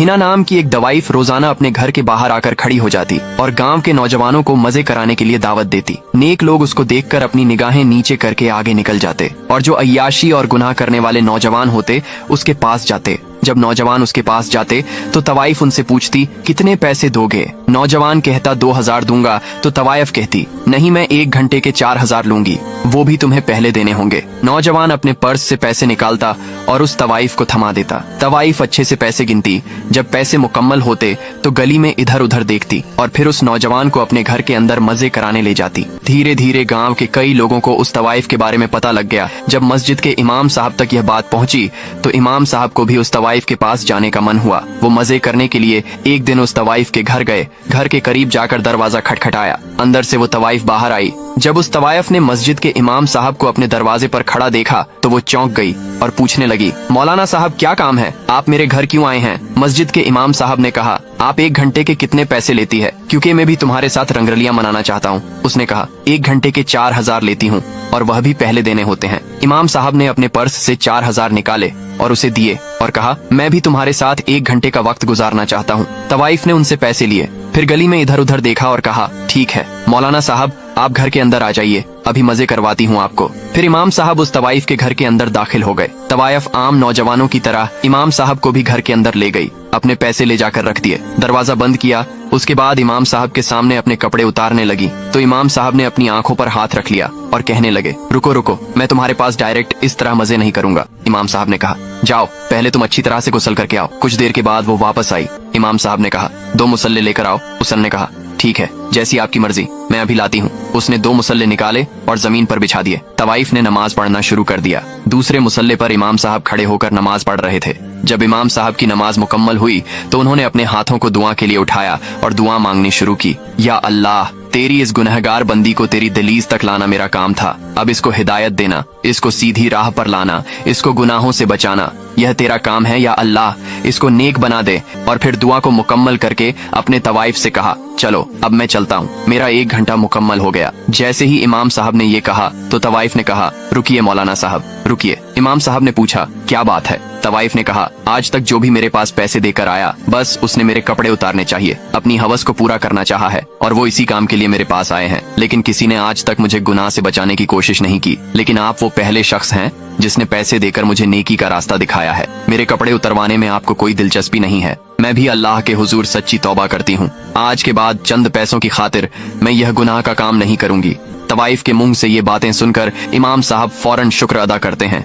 मीना नाम की एक दवाइफ रोजाना अपने घर के बाहर आकर खड़ी हो जाती और गांव के नौजवानों को मजे कराने के लिए दावत देती। नेक लोग उसको देखकर अपनी निगाहें नीचे करके आगे निकल जाते और जो अय्याशी और गुनाह करने वाले नौजवान होते उसके पास जाते। जब नौजवान उसके पास जाते तो तवाइफ उनसे पूछती कितने पैसे दोगे। नौजवान कहता 2000 दूंगा तो तवाइफ कहती नहीं, मैं 1 घंटे के 4000 लूंगी, वो भी तुम्हें पहले देने होंगे। नौजवान अपने पर्स से पैसे निकालता और उस तवाइफ को थमा देता। तवाइफ अच्छे से पैसे गिनती। जब पैसे मुकम्मल होते तो गली में इधर उधर देखती और फिर उस नौजवान को अपने घर के अंदर मजे कराने ले जाती। धीरे धीरे गांव के कई लोगों को उस तवाइफ के बारे में पता लग गया। जब मस्जिद के इमाम साहब तक यह बात पहुंची तो इमाम साहब को भी उस तवाइफ के पास जाने का मन हुआ। वो मजे करने के लिए एक दिन उस तवाइफ के घर गए। घर के करीब जाकर दरवाजा खटखटाया। अंदर से वो तवाइफ बाहर आई। जब उस तवाइफ ने मस्जिद के इमाम साहब को अपने दरवाजे पर खड़ा देखा तो वो चौंक गई और पूछने लगी, मौलाना साहब क्या काम है, आप मेरे घर क्यों आए हैं? मस्जिद के इमाम साहब ने कहा, आप 1 घंटे के कितने पैसे लेती है, क्योंकि मैं भी तुम्हारे साथ रंगरलियां मनाना चाहता हूँ। उसने कहा 1 घंटे के 4000 लेती हूँ और वह भी पहले देने होते हैं। इमाम साहब ने अपने पर्स से 4000 निकाले और उसे दिए और कहा मैं भी तुम्हारे साथ 1 घंटे का वक्त गुजारना चाहता हूँ। तवाइफ ने उनसे पैसे लिए, फिर गली में इधर उधर देखा और कहा ठीक है मौलाना साहब, आप घर के अंदर आ जाइए, अभी मजे करवाती हूँ आपको। फिर इमाम साहब उस तवाइफ के घर के अंदर दाखिल हो गए। तवाइफ आम नौजवानों की तरह इमाम साहब को भी घर के अंदर ले गई। अपने पैसे ले जाकर रख दिए, दरवाजा बंद किया। उसके बाद इमाम साहब के सामने अपने कपड़े उतारने लगी तो इमाम साहब ने अपनी आंखों पर हाथ रख लिया और कहने लगे रुको रुको, मैं तुम्हारे पास डायरेक्ट इस तरह मजे नहीं करूंगा। इमाम साहब ने कहा जाओ, पहले तुम अच्छी तरह से गुस्ल करके आओ। कुछ देर के बाद वो वापस आई। इमाम साहब ने कहा 2 मुसल्ले लेकर आओ। उसने ने कहा ठीक है, जैसी आपकी मर्जी, मैं अभी लाती हूँ। उसने 2 मुसल्ले निकाले और जमीन पर बिछा दिए। तवाइफ ने नमाज पढ़ना शुरू कर दिया। दूसरे मुसल्ले पर इमाम साहब खड़े होकर नमाज पढ़ रहे थे। जब इमाम साहब की नमाज मुकम्मल हुई तो उन्होंने अपने हाथों को दुआ के लिए उठाया और दुआ मांगनी शुरू की। या अल्लाह, तेरी इस गुनहगार बंदी को तेरी दलीज तक लाना मेरा काम था। अब इसको हिदायत देना, इसको सीधी राह पर लाना, इसको गुनाहों से बचाना, यह तेरा काम है। या अल्लाह, इसको नेक बना दे। और फिर दुआ को मुकम्मल करके अपने तवाइफ से कहा चलो अब मैं चलता हूँ, मेरा 1 घंटा मुकम्मल हो गया। जैसे ही इमाम साहब ने ये कहा तो तवाइफ ने कहा रुकिए मौलाना साहब, रुकिए। इमाम साहब ने पूछा क्या बात है? तवाइफ ने कहा आज तक जो भी मेरे पास पैसे देकर आया, बस उसने मेरे कपड़े उतारने चाहिए, अपनी हवस को पूरा करना चाहा है और वो इसी काम के लिए मेरे पास आए हैं। लेकिन किसी ने आज तक मुझे गुनाह से बचाने की कोशिश नहीं की। लेकिन आप वो पहले शख्स हैं जिसने पैसे देकर मुझे नेकी का रास्ता दिखाया है। मेरे कपड़े उतरवाने में आपको कोई दिलचस्पी नहीं है। मैं भी अल्लाह के हुजूर सच्ची तौबा करती हूँ। आज के बाद चंद पैसों की खातिर मैं यह गुनाह का काम नहीं करूंगी। तवाइफ के मुंह से ये बातें सुनकर इमाम साहब फौरन शुक्र अदा करते हैं